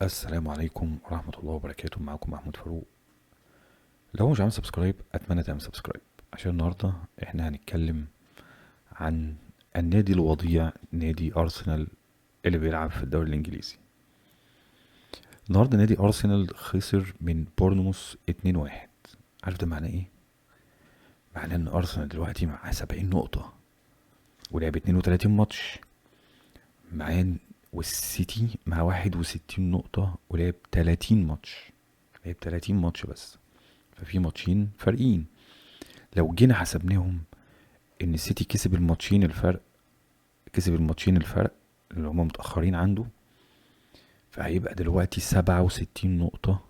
السلام عليكم ورحمة الله وبركاته. معكم محمود فاروق. لو مش عامل سبسكرايب اتمنى تعمل سبسكرايب، عشان النهاردة احنا هنتكلم عن النادي الوضيع نادي ارسنال اللي بيلعب في الدوري الانجليزي. النهاردة نادي ارسنال خسر من بورنموث 2-1. عارف ده معناه ايه؟ معناه ان ارسنال دلوقتي معاه 70 نقطة ولعب 32 ماتش معاه، والسيتي مع 61 نقطة ولعب 30 ماتش. لعب 30 ماتش بس، ففي ماتشين فارقين. لو جينا حسبناهم ان السيتي كسب الماتشين الفرق اللي هما متأخرين عنده، فهيبقى دلوقتي 67 نقطة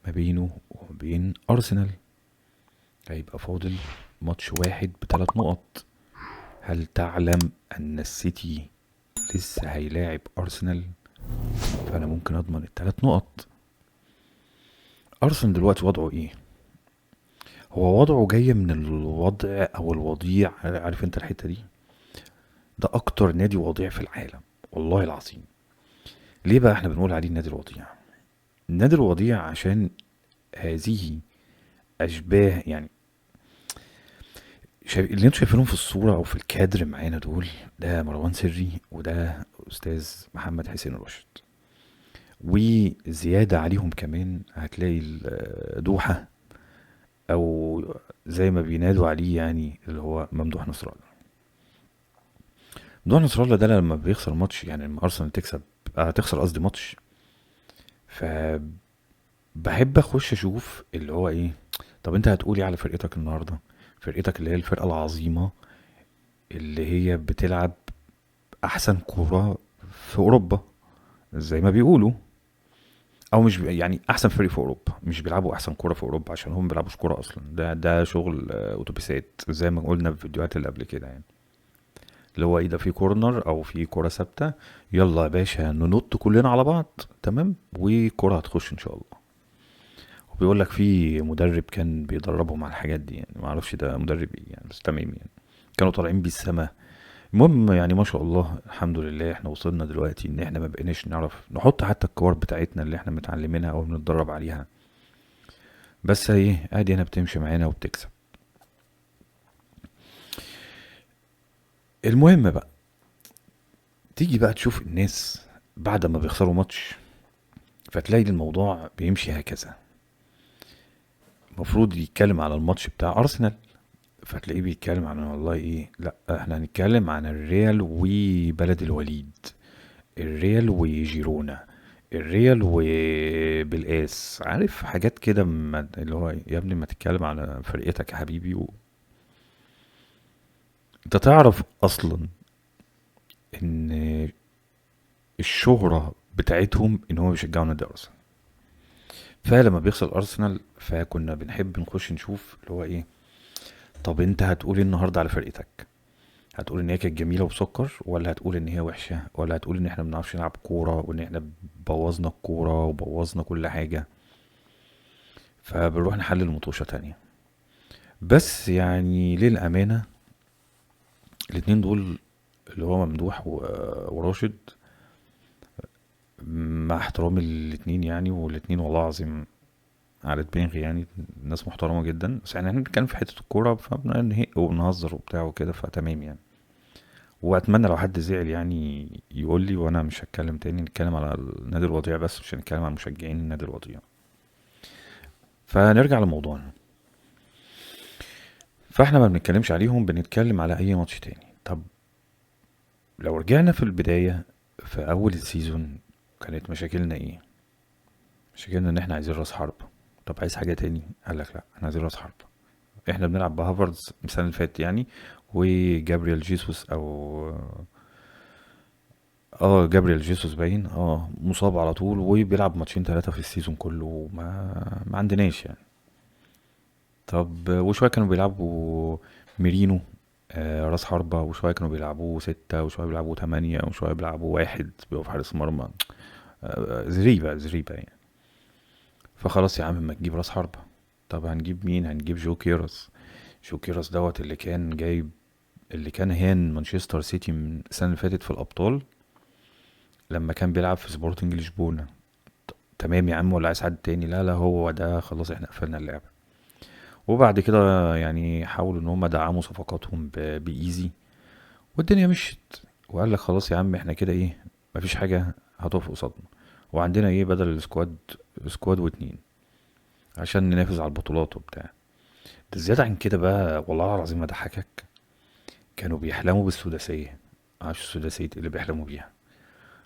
ما بينه وما بين أرسنال. هيبقى فاضل ماتش واحد ب3 نقط. هل تعلم أن السيتي لسه هيلاعب أرسنال؟ فأنا ممكن أضمن ال3 نقط. أرسنال دلوقتي وضعه إيه؟ هو وضعه جاي من الوضع أو الوضيع. عارف أنت الحتة دي؟ ده أكتر نادي وضيع في العالم، والله العظيم. ليه بقى احنا بنقول عليه النادي الوضيع؟ النادي الوضيع عشان هذه اشباه، يعني اللي انتوا شايفينهم في الصورة او في الكادر معانا دول، ده مروان سري وده استاذ محمد حسين راشد. وزيادة عليهم كمان هتلاقي دوحة، او زي ما بينادوا عليه يعني اللي هو ممدوح نصر الله. ممدوح نصر الله ده لما بيخسر ماتش، يعني لما ارسنال تخسر قصدي ماتش، فبحب اخش اشوف اللي هو ايه. طب انت هتقولي على فرقتك النهارده، فرقتك اللي هي الفرقة العظيمة اللي هي بتلعب احسن كورة في اوروبا زي ما بيقولوا، او مش يعني احسن فريق في اوروبا. مش بيلعبوا احسن كورة في اوروبا عشان هم بيلعبوش كورة اصلا، ده شغل اتوبيسات زي ما قلنا في الفيديوهات اللي قبل كده يعني. اللي هو ايه ده، في كورنر او في كورة ثابتة، يلا يا باشا ننط كلنا على بعض تمام وكورة هتخش ان شاء الله. وبيقول لك في مدرب كان بيدربهم على الحاجات دي، يعني ما اعرفش ده مدرب ايه يعني، بس تمام يعني. كانوا طالعين بيه السما. المهم يعني ما شاء الله الحمد لله احنا وصلنا دلوقتي ان احنا ما بقيناش نعرف نحط حتى الكور بتاعتنا اللي احنا متعلمينها او بنتدرب عليها. بس ايه، ادي انا بتمشي معانا وبتكسب. المهم بقى، تيجي بقى تشوف الناس بعد ما بيخسروا ماتش، فتلاقي الموضوع بيمشي هكذا. المفروض يتكلم على الماتش بتاع ارسنال، فتلاقيه بيتكلم عن والله ايه، لا احنا هنتكلم عن الريال وبلد الوليد، الريال وجيرونا، الريال وبالقاس. عارف حاجات كده، اللي هو يا ابني ما تتكلم على فرقتك يا حبيبي انت تعرف اصلا ان الشهرة بتاعتهم ان هم بيشجعوا نادي ارسنال. فلما بيخسر ارسنال فكنا بنحب نخش نشوف اللي هو ايه. طب انت هتقول إيه النهارده على فرقتك؟ هتقول ان هي كانت جميله وسكر، ولا هتقول ان هي وحشه، ولا هتقول ان احنا ما بنعرفش نلعب كوره وان احنا بوظنا الكوره وبوظنا كل حاجه؟ فبنروح نحلل مطوشه تانية. بس يعني للامانه الاتنين دول اللي هو ممدوح وراشد، مع احترامي الاتنين يعني، والاتنين والله العظيم على دماغي يعني، ناس محترمه جدا. بس يعني احنا بنتكلم في حته الكوره فبنهق وبنهزر وبتاع وكده، فتمام يعني. واتمنى لو حد زعل يعني يقول لي، وانا مش هتكلم تاني. نتكلم على النادي الوضيع بس، مش هنتكلم عن مشجعين النادي الوضيع. فنرجع لموضوعنا. فاحنا ما بنتكلمش عليهم، بنتكلم على اي ماتش تاني. طب لو رجعنا في البداية، في اول السيزون، كانت مشاكلنا ايه؟ مشاكلنا ان احنا عايزين راس حرب. طب عايز حاجة تاني؟ قال لك لا احنا عايزين راس حرب. احنا بنلعب بهافرز السنة اللي فاتت يعني، وجابريال جيسوس او جابريال جيسوس باين مصاب على طول، وبيلعب ماتشين ثلاثة في السيزون كله. ما عندناش يعني. طب وشوية كانوا بيلعبوا ميرينو راس حربة، وشوية كانوا بيلعبوه 6، وشوية بيلعبوه 8، وشوية بيلعبوه 1 بيقف حارس مرمى. زريبة زريبة يعني. فخلاص يا عم ما تجيب راس حربة. طب هنجيب مين؟ هنجيب جو كيروس. جو كيروس دوت اللي كان هان مانشستر سيتي من السنة اللي فاتت في الأبطال، لما كان بيلعب في سبورتنج لشبونة. تمام يا عم، ولا عايز حد تاني؟ لا لا، هو ده خلاص، احنا قفلنا اللعبة. وبعد كده يعني حاولوا ان هم دعموا صفقاتهم بايزي، والدنيا مشيت. وقال لك خلاص يا عم، احنا كده ايه، مفيش حاجة هتقف قصادنا، وعندنا ايه بدل السكواد؟ سكواد واتنين عشان ننافس على البطولات وبتاع. ده زيادة عن كده بقى، والله العظيم ما ضحكك، كانوا بيحلموا بالسداسية. عارف السداسية اللي بيحلموا بيها؟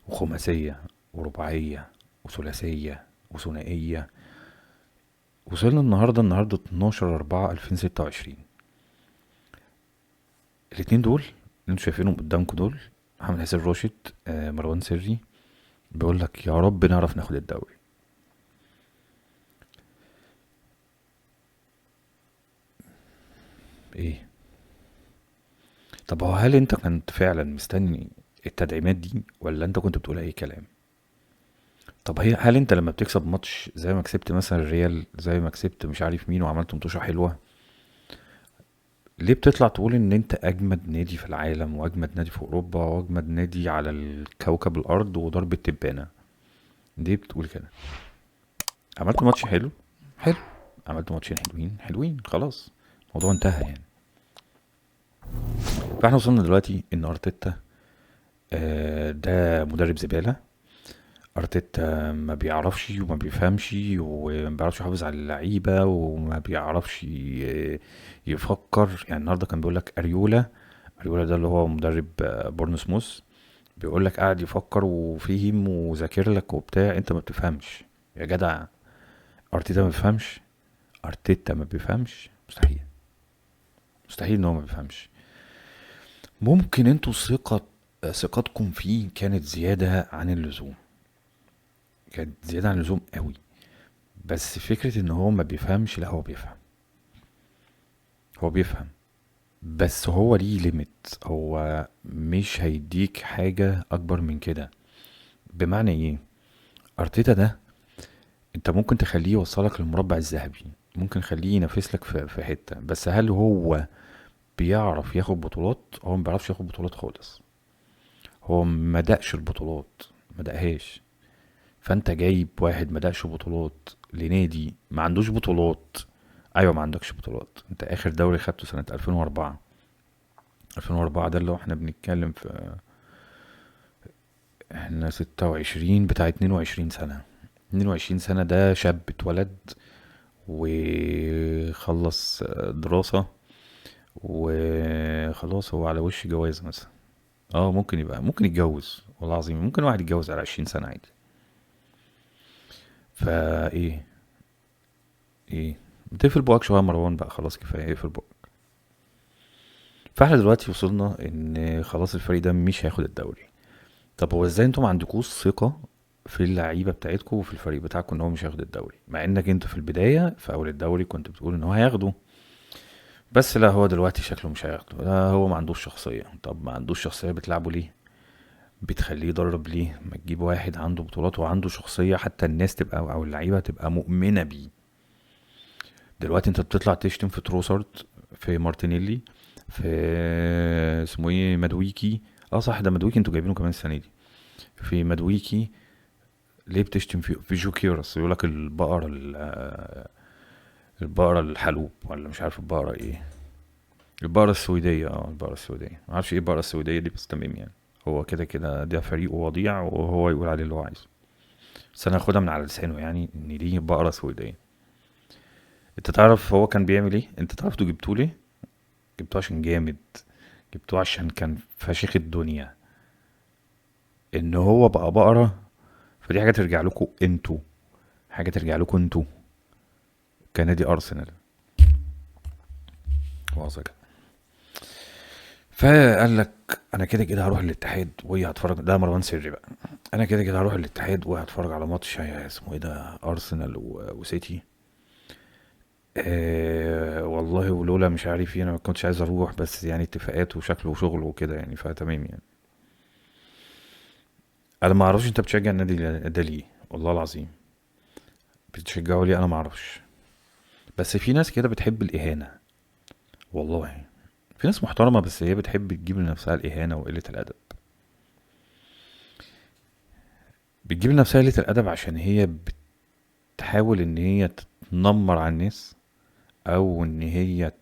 وخماسية، ورباعية، وثلاثية، وثنائية. وصلنا النهاردة 12/4/2026. الاتنين دول اللي انتوا شايفينهم قدامكم دول، محمد حسين راشد، مروان سري، بيقول لك يا رب نعرف ناخد الدوري. ايه؟ طب هو هل انت كنت فعلا مستني التدعيمات دي، ولا انت كنت بتقول اي كلام؟ طب هل انت لما بتكسب ماتش زي ما كسبت مثلا الريال، زي ما كسبت مش عارف مين، وعملت مطوشة حلوة، ليه بتطلع تقول ان انت اجمد نادي في العالم، واجمد نادي في اوروبا، واجمد نادي على الكوكب الارض، وضرب التبانة؟ ليه بتقول كده؟ عملت ماتش حلو، حلو، عملت ماتشين حلوين حلوين، خلاص، الموضوع انتهى يعني. فاحنا وصلنا دلوقتي ان ارتيتا ده مدرب زبالة. ارتيتا ما بيعرفش وما بيفهمش، وما بيعرفش يحافظ على اللعيبة، وما بيعرفش يفكر. يعني النهارده كان بيقول لك اريولا ده اللي هو مدرب بورنموث، بيقول لك قاعد يفكر وفهم وذاكر لك وبتاع، انت ما بتفهمش يا جدع. ارتيتا ما بيفهمش؟ ارتيتا ما بيفهمش؟ مستحيل، مستحيل ان هو ما بيفهمش. ممكن انتوا ثقتكم فيه كانت زيادة عن اللزوم، كانت زيادة عن اللزوم قوي. بس فكرة ان هو ما بيفهمش، لا هو بيفهم، هو بيفهم. بس هو ليه ليميت، هو مش هيديك حاجة اكبر من كده. بمعنى ايه؟ ارتيتا ده انت ممكن تخليه يوصلك للمربع الذهبي، ممكن خليه ينافس لك في حتة، بس هل هو بيعرف ياخد بطولات؟ هو ما بيعرفش ياخد بطولات خالص. هو ما دقش البطولات، ما دقهاش. فانت جايب واحد ما دقش بطولات لنادي ما عندوش بطولات. ايوه، ما عندكش بطولات. انت اخر دوري خدته سنة 2004. 2004 ده اللي هو احنا بنتكلم في، احنا 26 بتاع 22 سنة. 22 سنة، ده شاب اتولد وخلص دراسة، وخلاص هو على وش جواز مثلا. اه، ممكن يتجوز، والله العظيم ممكن واحد يتجوز على 20 سنة عادي. فايه؟ ايه؟ بتقفل بقك شوية يا مروان بقى، خلاص كفاية، اقفل بقك. فاحنا دلوقتي وصلنا ان خلاص الفريق ده مش هياخد الدوري. طب هو ازاي انتوا ما عندكوش ثقة في اللعيبة بتاعتكم وفي الفريق بتاعكم ان هو مش هياخد الدوري، مع انك انت في البداية في اول الدوري كنت بتقول ان هو هياخده؟ بس لا، هو دلوقتي شكله مش هياخده. لا، هو ما عندوش شخصية. طب ما عندوش شخصية، بتلعبه ليه؟ بتخليه يدرب ليه؟ ما تجيب واحد عنده بطولات وعنده شخصية، حتى الناس تبقى او اللعيبة تبقى مؤمنة بيه. دلوقتي انت بتطلع تشتم في تروسارد، في مارتينيلي، في اسمه ايه، مدويكي. اه صح، ده مدويكي انتوا جايبينه كمان السنة دي. في مدويكي. ليه بتشتم في جوكيرس؟ يقول لك البقرة البقرة الحلوب، ولا مش عارف البقرة ايه. البقرة السويدية، البقرة السويدية، ما اعرفش ايه البقرة السويدية دي، بس تمام يعني. هو كده كده ده فريق وضيع، وهو يقول عليه اللي هو عايزه. بس انا هاخدها من على لسانه، يعني ان دي بقرة سويدية. انت تعرف هو كان بيعمل ايه؟ انت تعرف انتوا جبتوه ليه؟ جبتوه عشان جامد، جبتوه عشان كان فشيخ الدنيا. ان هو بقى بقرة، فدي حاجة ترجع لكم انتوا، حاجة ترجع لكم انتوا كنادي ارسنال. واثق. فقال لك انا كده كده هروح الاتحاد وهي هتفرج، ده مروان سري بقى. انا كده كده هروح الاتحاد وهتفرج على ماتش اسمه ايه ده، ارسنال وسيتي. والله، ولولا مش عارف ايه، انا ما كنتش عايز اروح، بس يعني اتفاقات وشكل وشغل وكده يعني، فتمام يعني. انا ما اعرفش انت بتشجع النادي ده ليه، والله العظيم بتشجعه ليه، انا ما اعرفش. بس في ناس كده بتحب الاهانه، والله. في ناس محترمه، بس هي بتحب تجيب لنفسها الاهانه وقله الادب. بتجيب لنفسها قله الادب عشان هي بتحاول ان هي تتنمر على الناس، او ان هي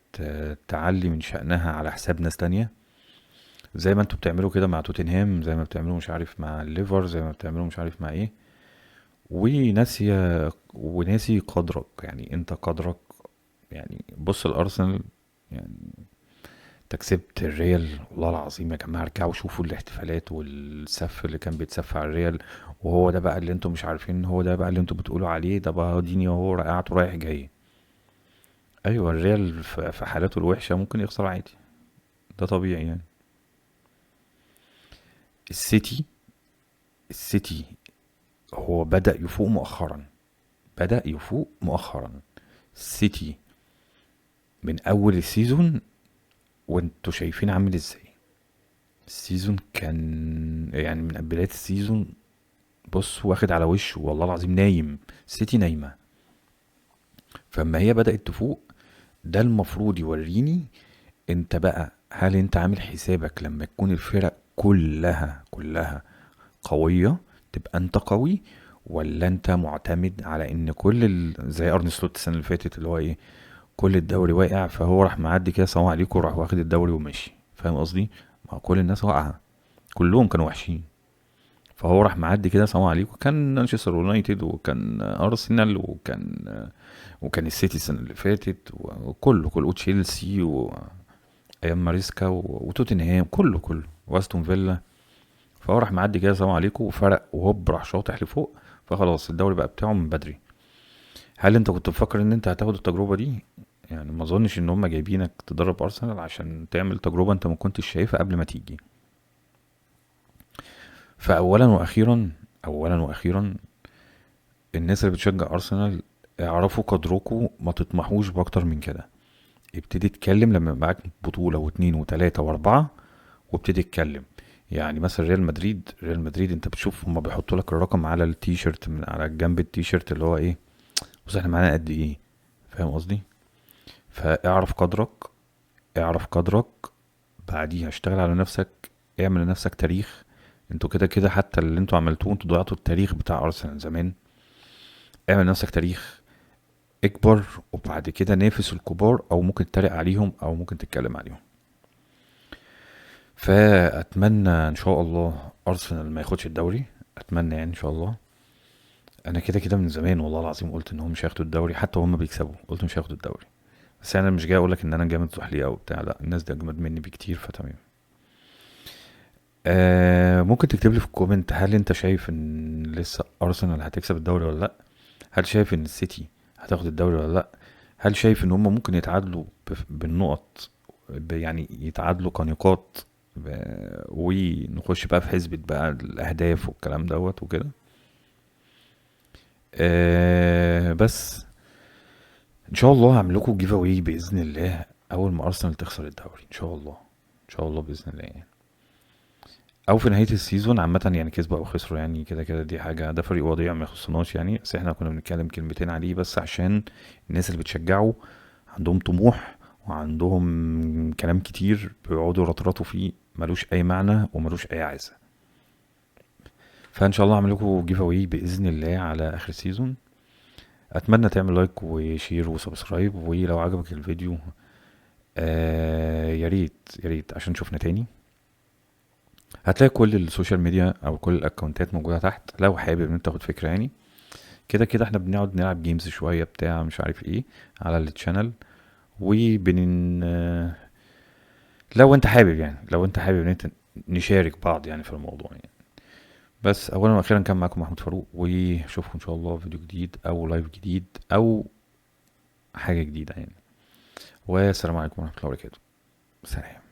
تعلي من شأنها على حساب ناس تانية، زي ما انتوا بتعملوا كده مع توتنهام، زي ما بتعملوا مش عارف مع الليفر، زي ما بتعملوا مش عارف مع ايه. وناسي قدرك، يعني انت قدرك. يعني بص الارسنال، يعني انت كسبت الريال، والله العظيم يا جماعه ارجعوا شوفوا الاحتفالات والسف اللي كان بيتسف على الريال. وهو ده بقى اللي انتوا مش عارفين، هو ده بقى اللي انتوا بتقولوا عليه، ده بقى ديني اهو رقعته رايح جاي. ايوه الريال في حالاته الوحشه ممكن يخسر عادي، ده طبيعي يعني. السيتي السيتي هو بدأ يفوق مؤخرا، بدأ يفوق مؤخرا. السيتي من اول السيزون وانتوا شايفين عامل ازاي. السيزون كان يعني من بداية السيزون، بص واخد على وشه والله العظيم، نايم. السيتي نايمة. فما هي بدأت تفوق، ده المفروض يوريني انت بقى، هل انت عامل حسابك لما تكون الفرق كلها قوية تبقى انت قوي، ولا انت معتمد على ان زي ارني سلوت السنة اللي فاتت اللي هو ايه، كل الدوري واقع فهو راح معدي كده سلام عليكم راح واخد الدوري وماشي. فاهم قصدي؟ ما هو كل الناس واقعة، كلهم كانوا وحشين، فهو راح معدي كده سلام عليكم. كان مانشستر يونايتد، وكان ارسنال، وكان السيتي السنه اللي فاتت، وكله وتشيلسي وايام ماريسكا وتوتنهام، كله واستون فيلا. فهو راح معدي كده سلام عليكم وفرق وهوب راح شاطح لفوق، فخلاص الدوري بقى بتاعه من بدري. هل انت كنت مفكر ان انت هتاخد التجربه دي؟ يعني ما اظنش ان هم جايبينك تدرب ارسنال عشان تعمل تجربه انت ما كنتش شايفها قبل ما تيجي. فاولا واخيرا الناس اللي بتشجع ارسنال، اعرفوا قدركم، ما تطمحوش باكتر من كده. ابتدي اتكلم لما يبقى معاك بطولة واتنين وتلاتة واربعة، وابتدي اتكلم. يعني مثلا ريال مدريد انت بتشوف هما بيحطوا لك الرقم على التيشيرت، من على جنب التيشيرت اللي هو ايه، بص احنا معانا قد ايه. فاهم قصدي؟ فاعرف قدرك، اعرف قدرك. بعديها اشتغل على نفسك، اعمل لنفسك تاريخ. انتوا كده كده حتى اللي انتوا عملتوه انتوا ضيعتوا التاريخ بتاع ارسنال زمان. اعمل لنفسك تاريخ، اكبر، وبعد كده نافس الكبار، او ممكن تتريق عليهم او ممكن تتكلم عليهم. فاتمنى ان شاء الله ارسنال ما ياخدش الدوري، اتمنى يعني ان شاء الله. انا كده كده من زمان والله العظيم قلت ان هم مش هياخدوا الدوري، حتى وهم بيكسبوا قلت مش هياخدوا الدوري. بس انا مش جاي اقول لك ان انا جامد زحليقه او بتاع، لا الناس دي اجمد مني بكتير، فتمام. ممكن تكتب لي في الكومنت، هل انت شايف ان لسه ارسنال هتكسب الدوري ولا لا؟ هل شايف ان السيتي هتاخد الدوري ولا لا؟ هل شايف ان هم ممكن يتعادلوا بالنقط، يعني يتعادلوا كنقاط، ونخش بقى في حسبة بقى الأهداف والكلام دوت وكده. بس إن شاء الله هعمل لكم جيف أواي بإذن الله أول ما أرسنال تخسر الدوري، إن شاء الله، إن شاء الله بإذن الله يعني. أو في نهاية السيزون عامة، يعني كسبوا أو خسروا يعني كده كده دي حاجة، ده فريق وضيع ما يخصناش يعني، بس احنا كنا بنتكلم كلمتين عليه بس عشان الناس اللي بتشجعه عندهم طموح وعندهم كلام كتير بيقعدوا يرطرطوا فيه ملوش اي معنى وملوش اي عايزة. فان شاء الله اعمل لكم جيف اواي باذن الله على اخر السيزون. اتمنى تعمل لايك وشير وسبسكرايب، ولو عجبك الفيديو يا ريت يا ريت عشان شوفنا تاني. هتلاقي كل السوشيال ميديا او كل الاكونتات موجوده تحت لو حابب ان انت تاخد فكره يعني. كده كده احنا بنقعد نلعب جيمز شويه بتاع مش عارف ايه على التشانل، وبن لو انت حابب يعني، لو انت حابب ان انت نشارك بعض يعني في الموضوع يعني. بس اولا واخيرا كان معاكم محمود فاروق، واشوفكم ان شاء الله في فيديو جديد او لايف جديد او حاجة جديدة يعني. والسلام عليكم ورحمة الله وبركاته. سلام.